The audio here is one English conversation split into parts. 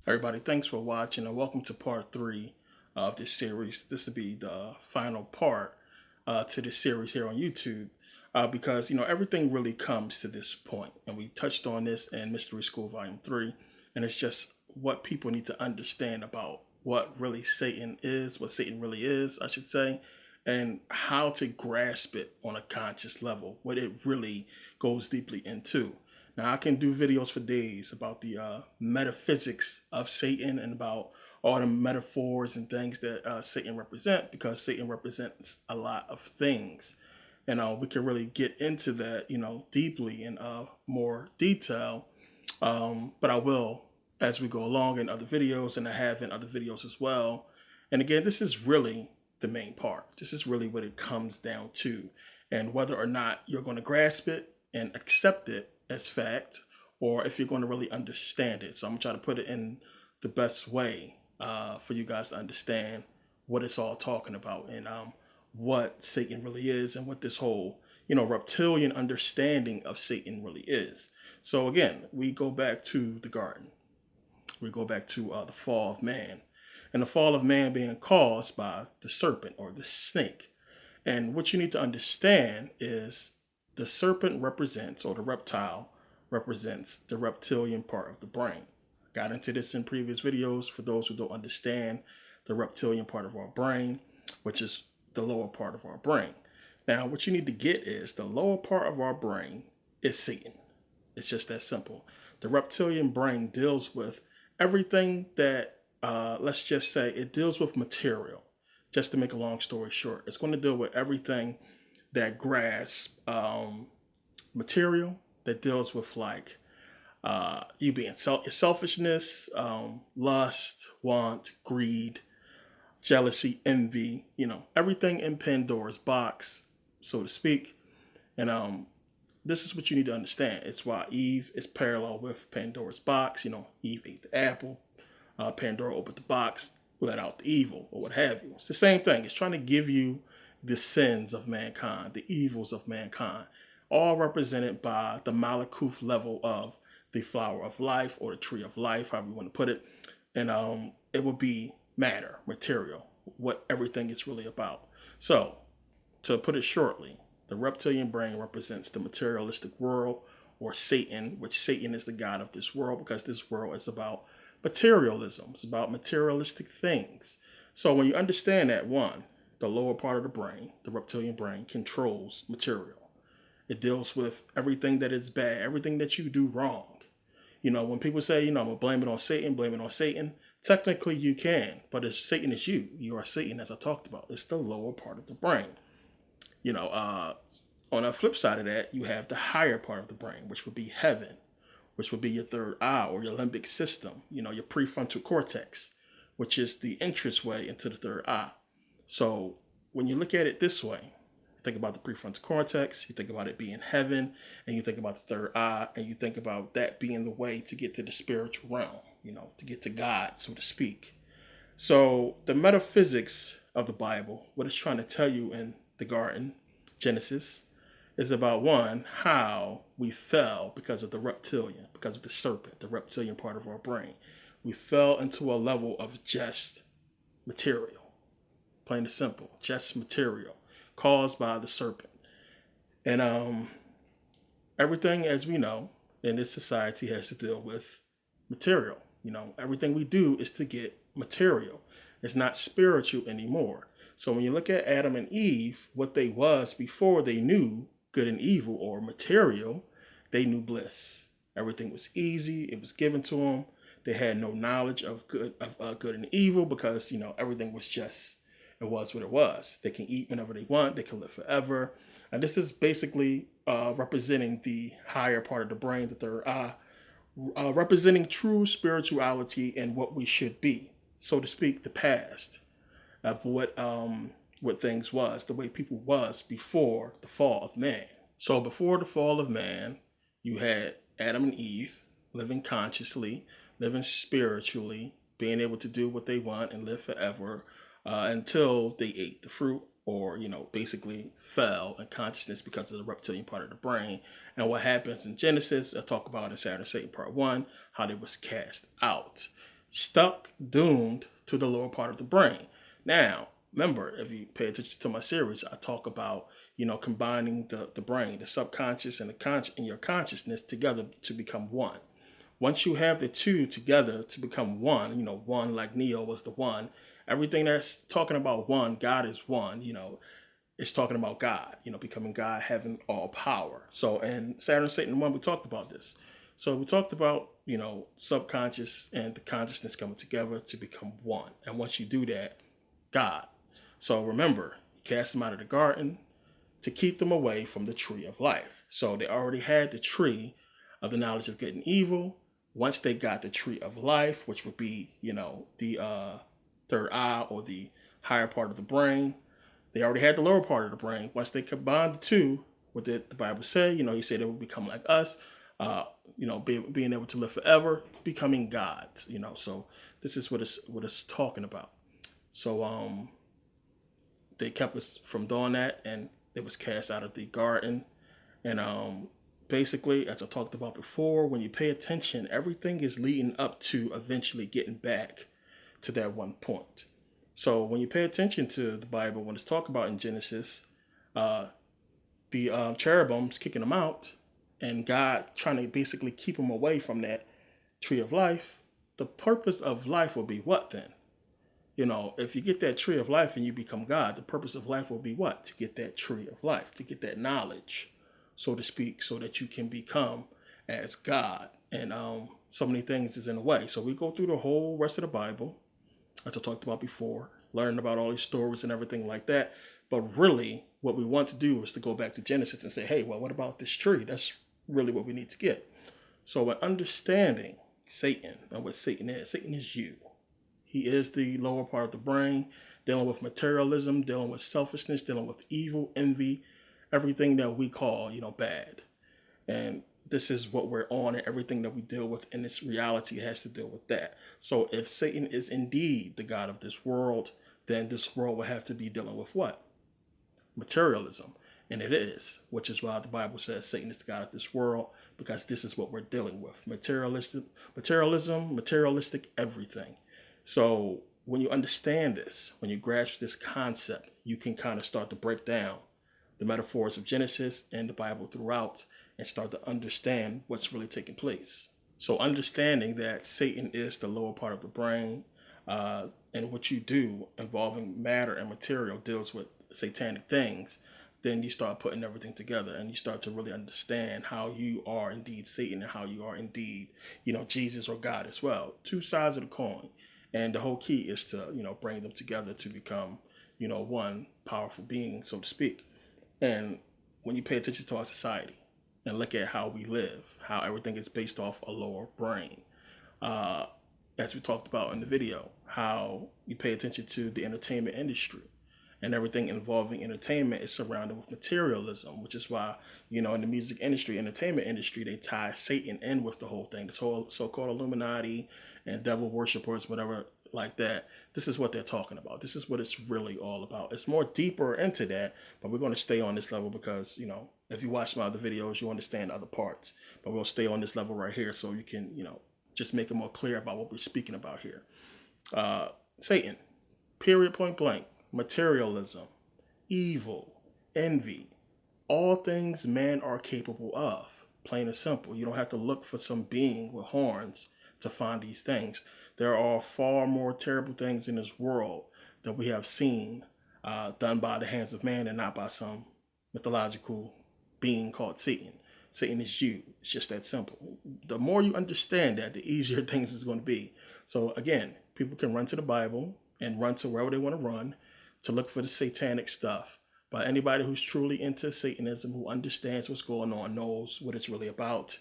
Everybody, thanks for watching and welcome to part 3 of this series. This will be the final part to this series here on YouTube because, everything really comes to this point. And we touched on this in Mystery School Volume 3. And it's just what people need to understand about what really Satan is, what Satan really is, I should say, and how to grasp it on a conscious level, what it really goes deeply into. Now, I can do videos for days about the metaphysics of Satan and about all the metaphors and things that Satan represent, because Satan represents a lot of things. And we can really get into that, deeply in more detail. But I will as we go along in other videos, and I have in other videos as well. And again, this is really the main part. This is really what it comes down to. And whether or not you're going to grasp it and accept it as fact, or if you're going to really understand it. So I'm going to try to put it in the best way for you guys to understand what it's all talking about, and what Satan really is, and what this whole, reptilian understanding of Satan really is. So again, we go back to the garden. We go back to the fall of man, and the fall of man being caused by the serpent or the snake. And what you need to understand is the serpent represents, or the reptile represents, the reptilian part of the brain. Got into this in previous videos for those who don't understand the reptilian part of our brain, which is the lower part of our brain. Now, what you need to get is the lower part of our brain is Satan. It's just that simple. The reptilian brain deals with everything that, let's just say, it deals with material. Just to make a long story short, it's going to deal with everything that grasps material, that deals with like you being selfishness, lust, want, greed, jealousy, envy, everything in Pandora's box, so to speak. And this is what you need to understand. It's why Eve is parallel with Pandora's box. Eve ate the apple, Pandora opened the box, let out the evil, or what have you. It's the same thing. It's trying to give you the sins of mankind, the evils of mankind, all represented by the Malakuf level of the flower of life, or the tree of life, however you want to put it. And it will be matter, material, what everything is really about. So, to put it shortly, the reptilian brain represents the materialistic world, or Satan, which Satan is the god of this world, because this world is about materialism. It's about materialistic things. So when you understand that, one, the lower part of the brain, the reptilian brain, controls material. It deals with everything that is bad, everything that you do wrong. When people say, I'm going to blame it on Satan, technically you can, but if Satan is you. You are Satan, as I talked about. It's the lower part of the brain. On the flip side of that, you have the higher part of the brain, which would be heaven, which would be your third eye, or your limbic system, your prefrontal cortex, which is the entrance way into the third eye. So when you look at it this way, think about the prefrontal cortex, you think about it being heaven, and you think about the third eye, and you think about that being the way to get to the spiritual realm, to get to God, so to speak. So the metaphysics of the Bible, what it's trying to tell you in the garden, Genesis, is about, one, how we fell because of the reptilian, because of the serpent, the reptilian part of our brain. We fell into a level of just material, plain and simple, just material, caused by the serpent. And everything, as we know, in this society has to deal with material. Everything we do is to get material. It's not spiritual anymore. So when you look at Adam and Eve, what they was before they knew good and evil, or material, they knew bliss. Everything was easy. It was given to them. They had no knowledge of good and evil, because everything was just, it was what it was. They can eat whenever they want. They can live forever. And this is basically representing the higher part of the brain, the third eye, representing true spirituality and what we should be, so to speak, the past of what things was, the way people was before the fall of man. So before the fall of man, you had Adam and Eve living consciously, living spiritually, being able to do what they want and live forever, until they ate the fruit, or basically fell in consciousness because of the reptilian part of the brain. And what happens in Genesis, I talk about in Saturn, Satan Part 1, how they was cast out. stuck, doomed to the lower part of the brain. Now, remember, if you pay attention to my series, I talk about, combining the brain, the subconscious and and your consciousness together to become one. Once you have the two together to become one, one like Neo was the one, everything that's talking about one, God is one, it's talking about God, becoming God, having all power. So, in Saturn, Satan 1, we talked about this. So we talked about, subconscious and the consciousness coming together to become one. And once you do that, God. So remember, he cast them out of the garden to keep them away from the tree of life. So they already had the tree of the knowledge of good and evil. Once they got the tree of life, which would be, the third eye or the higher part of the brain, they already had the lower part of the brain. Once they combined the two, what did the Bible say? He said they would become like us, being able to live forever, becoming gods. So this is what it's talking about. So they kept us from doing that, and it was cast out of the garden. And basically, as I talked about before, when you pay attention, everything is leading up to eventually getting back to that one point. So when you pay attention to the Bible, when it's talked about in Genesis, the cherubims kicking them out and God trying to basically keep them away from that tree of life, the purpose of life will be what then? If you get that tree of life and you become God, the purpose of life will be what? To get that tree of life, to get that knowledge, so to speak, so that you can become as God. And so many things is in the way. So we go through the whole rest of the Bible, as I talked about before, learning about all these stories and everything like that. But really, what we want to do is to go back to Genesis and say, hey, well, what about this tree? That's really what we need to get. So when understanding Satan and what Satan is you. He is the lower part of the brain, dealing with materialism, dealing with selfishness, dealing with evil, envy, everything that we call, bad. And this is what we're on, and everything that we deal with in this reality has to deal with that. So if Satan is indeed the God of this world, then this world will have to be dealing with what? Materialism. And it is, which is why the Bible says Satan is the God of this world, because this is what we're dealing with. Materialism, materialistic everything. So when you understand this, when you grasp this concept, you can kind of start to break down the metaphors of Genesis and the Bible throughout and start to understand what's really taking place. So understanding that Satan is the lower part of the brain, and what you do involving matter and material deals with satanic things, then you start putting everything together and you start to really understand how you are indeed Satan and how you are indeed, Jesus or God as well. Two sides of the coin. And the whole key is to, bring them together to become, one powerful being, so to speak. And when you pay attention to our society and look at how we live, how everything is based off a lower brain, as we talked about in the video, how you pay attention to the entertainment industry and everything involving entertainment is surrounded with materialism, which is why, in the music industry, entertainment industry, they tie Satan in with the whole thing, this whole so-called Illuminati and devil worshippers, whatever like that. This is what they're talking about. This is what it's really all about. It's more deeper into that, but we're going to stay on this level because, if you watch my other videos, you understand other parts. But we'll stay on this level right here so you can, just make it more clear about what we're speaking about here. Satan, period, point blank, materialism, evil, envy, all things men are capable of, plain and simple. You don't have to look for some being with horns to find these things. There are far more terrible things in this world that we have seen done by the hands of man and not by some mythological being called Satan. Satan is you. It's just that simple. The more you understand that, the easier things is going to be. So again, people can run to the Bible and run to wherever they want to run to look for the satanic stuff. But anybody who's truly into Satanism, who understands what's going on, knows what it's really about.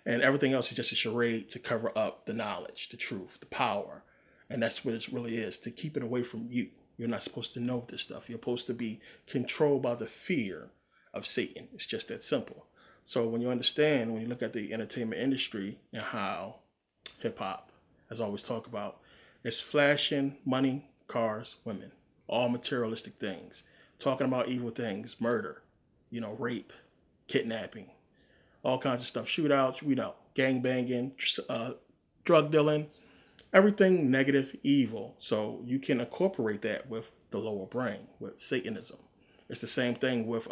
And everything else is just a charade to cover up the knowledge, the truth, the power. And that's what it really is, to keep it away from you. You're not supposed to know this stuff. You're supposed to be controlled by the fear of Satan. It's just that simple. So when you understand, when you look at the entertainment industry and how hip hop, as I always talk about, it's flashing money, cars, women, all materialistic things. Talking about evil things, murder, rape, kidnapping, all kinds of stuff, shootouts, gang banging, drug dealing, everything negative, evil. So you can incorporate that with the lower brain, with Satanism. It's the same thing with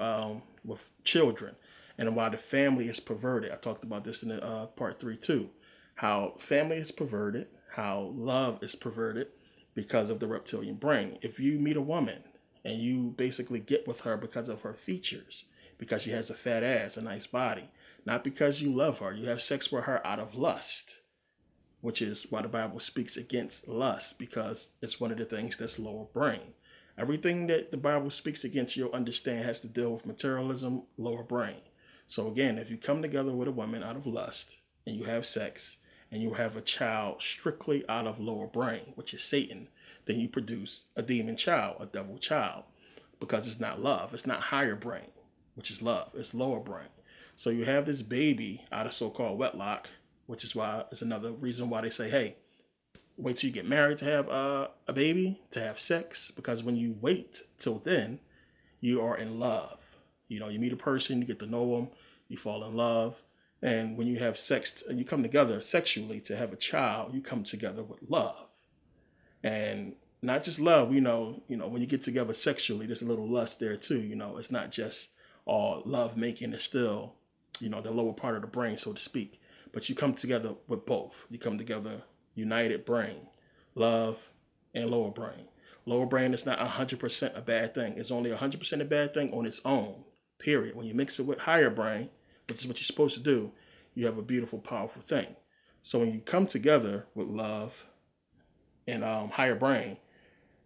children, and why the family is perverted. I talked about this in part 3 too. How family is perverted, how love is perverted because of the reptilian brain. If you meet a woman and you basically get with her because of her features, because she has a fat ass, a nice body, not because you love her, you have sex with her out of lust, which is why the Bible speaks against lust, because it's one of the things that's lower brain. Everything that the Bible speaks against, you'll understand, has to deal with materialism, lower brain. So again, if you come together with a woman out of lust and you have sex and you have a child strictly out of lower brain, which is Satan, then you produce a demon child, a devil child, because it's not love. It's not higher brain, which is love. It's lower brain. So you have this baby out of so-called wedlock, which is why it's another reason why they say, hey, wait till you get married to have a baby, to have sex, because when you wait till then, you are in love. You know, you meet a person, you get to know them, you fall in love. And when you have sex and you come together sexually to have a child, you come together with love. And not just love, when you get together sexually, there's a little lust there too. It's not just all love making, it's still, the lower part of the brain, so to speak. But you come together with both. You come together united brain, love, and lower brain. Lower brain is not 100% a bad thing. It's only 100% a bad thing on its own, period. When you mix it with higher brain, which is what you're supposed to do, you have a beautiful, powerful thing. So when you come together with love and higher brain,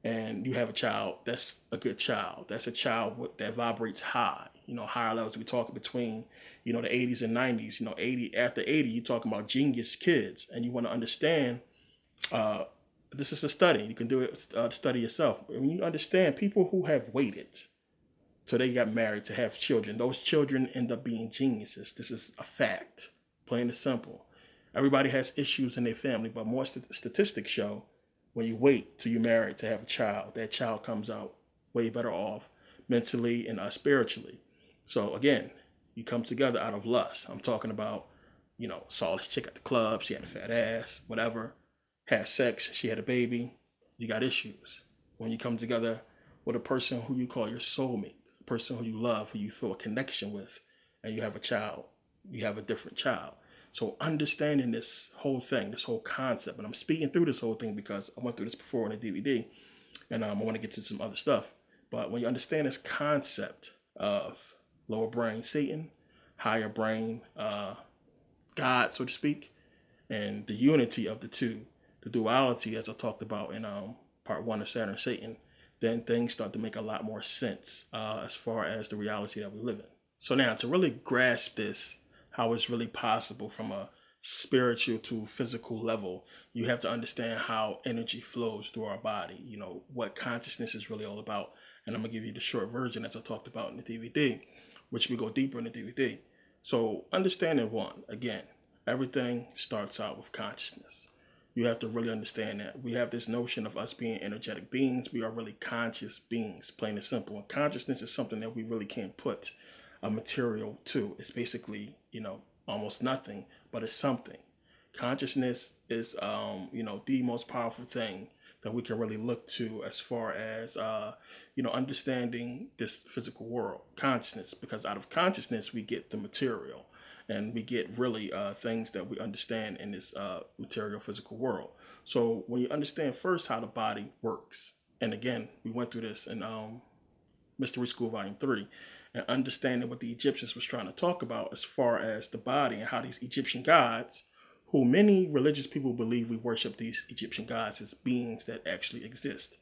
and you have a child, that's a good child. That's a child that vibrates high. Higher levels. We talk between, the 80s and 90s. 80 after 80, you're talking about genius kids, and you want to understand. This is a study. You can do it, study yourself. When you understand people who have waited till they got married to have children, those children end up being geniuses. This is a fact, plain and simple. Everybody has issues in their family, but more statistics show when you wait till you're married to have a child, that child comes out way better off mentally and spiritually. So again, you come together out of lust. I'm talking about, saw this chick at the club, she had a fat ass, whatever, had sex, she had a baby, you got issues. When you come together with a person who you call your soulmate, a person who you love, who you feel a connection with, and you have a child, you have a different child. So understanding this whole thing, this whole concept, and I'm speaking through this whole thing because I went through this before in a DVD, and I want to get to some other stuff. But when you understand this concept of lower brain Satan, higher brain God, so to speak, and the unity of the two, the duality, as I talked about in part 1 of Saturn and Satan, then things start to make a lot more sense as far as the reality that we live in. So now, to really grasp this, how it's really possible from a spiritual to physical level, you have to understand how energy flows through our body, what consciousness is really all about. And I'm going to give you the short version as I talked about in the DVD, which we go deeper in the DVD. So understanding one, again, everything starts out with consciousness. You have to really understand that. We have this notion of us being energetic beings. We are really conscious beings, plain and simple. And consciousness is something that we really can't put a material to. It's basically, almost nothing, but it's something. Consciousness is, the most powerful thing that we can really look to as far as, understanding this physical world, consciousness, because out of consciousness, we get the material and we get really things that we understand in this material physical world. So when you understand first how the body works, and again, we went through this in Mystery School Volume 3, and understanding what the Egyptians was trying to talk about as far as the body and how these Egyptian gods, who many religious people believe we worship these Egyptian gods as beings that actually exist.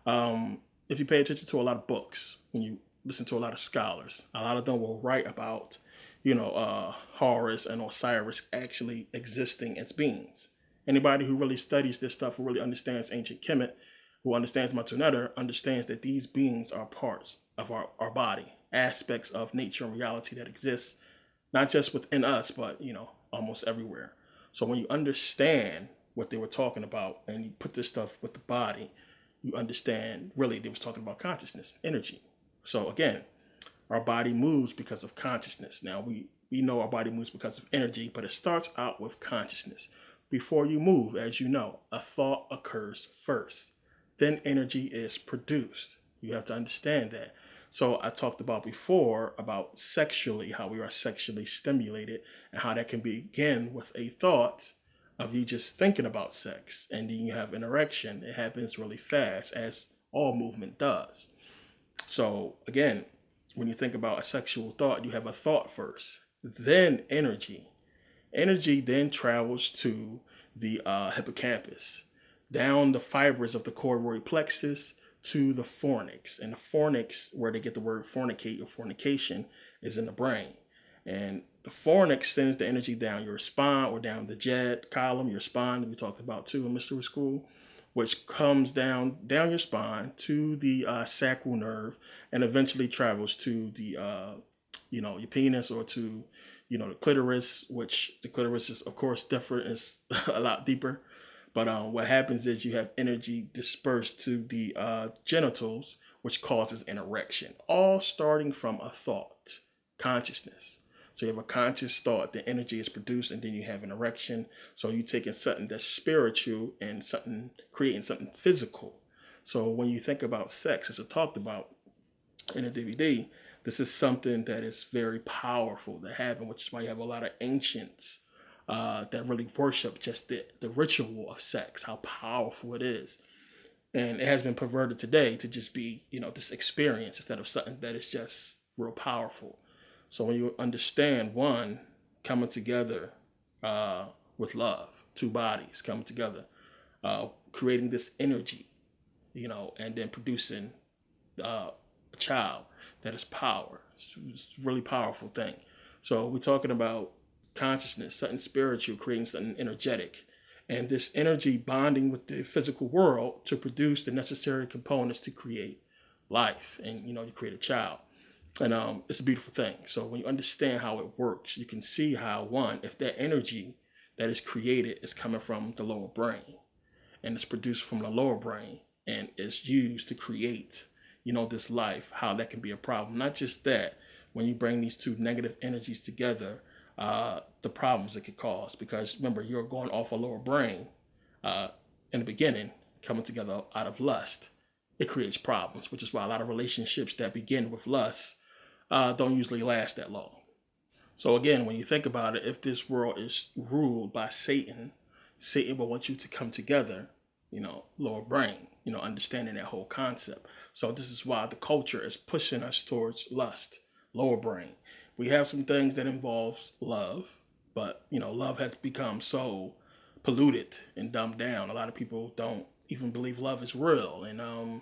If you pay attention to a lot of books, when you listen to a lot of scholars, a lot of them will write about, Horus and Osiris actually existing as beings. Anybody who really studies this stuff, who really understands ancient Kemet, who understands Metu, understands that these beings are parts of our body, aspects of nature and reality that exists, not just within us, but, almost everywhere. So when you understand what they were talking about and you put this stuff with the body, you understand really they was talking about consciousness, energy. So again, our body moves because of consciousness. Now we know our body moves because of energy, but it starts out with consciousness. before you move, as you know, a thought occurs first. Then energy is produced. You have to understand that. So I talked about before about sexually, how we are sexually stimulated and how that can begin with a thought of you just thinking about sex, and then you have an erection. It happens really fast, as all movement does. So again, when you think about a sexual thought, you have a thought first, then energy. Energy then travels to the hippocampus, down the fibers of the choroid plexus to the fornix. And the fornix, where they get the word fornicate or fornication, is in the brain. And the fornix sends the energy down your spine, or down the jet column, your spine, that we talked about too in mystery school, which comes down your spine to the sacral nerve, and eventually travels to the your penis, or to the clitoris, which the clitoris is of course different. It's a lot deeper. But what happens is you have energy dispersed to the genitals, which causes an erection, all starting from a thought, consciousness. So you have a conscious thought, the energy is produced, and then you have an erection. So you're taking something that's spiritual and creating something physical. So when you think about sex, as I talked about in the DVD, this is something that is very powerful that happened, which is why you have a lot of ancients that really worship just the ritual of sex, how powerful it is. And it has been perverted today to just be, this experience instead of something that is just real powerful. So when you understand one coming together with love, two bodies coming together, creating this energy, and then producing a child that is power. It's a really powerful thing. So we're talking about consciousness, something spiritual, creating something energetic, and this energy bonding with the physical world to produce the necessary components to create life and, to create a child. And it's a beautiful thing. So when you understand how it works, you can see how, one, if that energy that is created is coming from the lower brain, and it's produced from the lower brain, and is used to create, this life, how that can be a problem. Not just that, when you bring these two negative energies together, the problems it could cause. Because remember, you're going off a lower brain in the beginning, coming together out of lust. It creates problems, which is why a lot of relationships that begin with lust don't usually last that long. So again, when you think about it, if this world is ruled by Satan, Satan will want you to come together, lower brain, understanding that whole concept. So this is why the culture is pushing us towards lust, lower brain. We have some things that involves love, but, love has become so polluted and dumbed down. A lot of people don't even believe love is real, and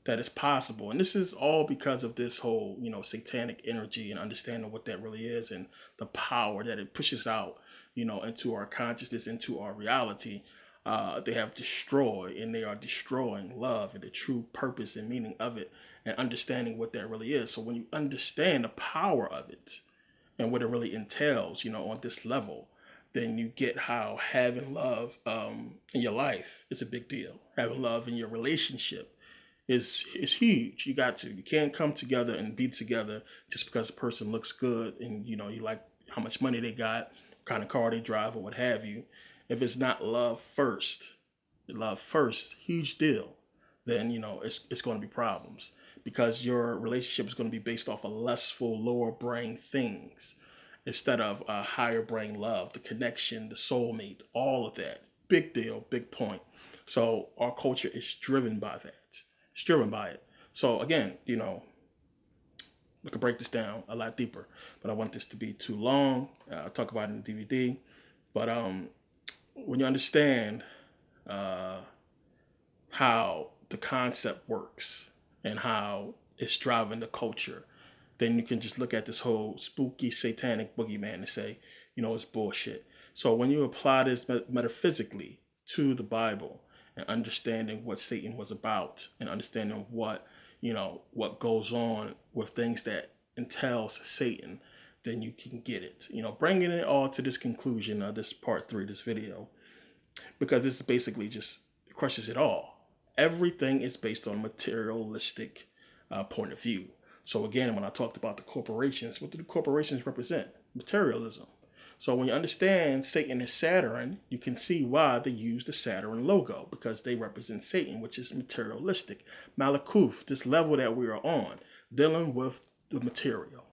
that it's possible. And this is all because of this whole, satanic energy, and understanding what that really is, and the power that it pushes out, into our consciousness, into our reality. They have destroyed, and they are destroying love and the true purpose and meaning of it, and understanding what that really is. So when you understand the power of it and what it really entails, on this level, then you get how having love in your life is a big deal. Having love in your relationship is huge. You can't come together and be together just because a person looks good and you like how much money they got, what kind of car they drive, or what have you. If it's not love first, huge deal, then it's going to be problems, because your relationship is going to be based off of lustful lower brain things instead of higher brain love, the connection, the soulmate, all of that. Big deal, big point. So our culture is driven by that. It's driven by it. So again, we could break this down a lot deeper, but I want this to be too long. I'll talk about it in the DVD. But when you understand how the concept works and how it's driving the culture, then you can just look at this whole spooky satanic boogeyman and say, it's bullshit. So when you apply this metaphysically to the Bible, and understanding what Satan was about, and understanding what goes on with things that entails Satan, then you can get it. Bringing it all to this conclusion of this part 3 of this video, because this basically just crushes it all. Everything is based on a materialistic point of view. So again, when I talked about the corporations, what do the corporations represent? Materialism. So when you understand Satan is Saturn, you can see why they use the Saturn logo, because they represent Satan, which is materialistic. Malakuf, this level that we are on, dealing with the material.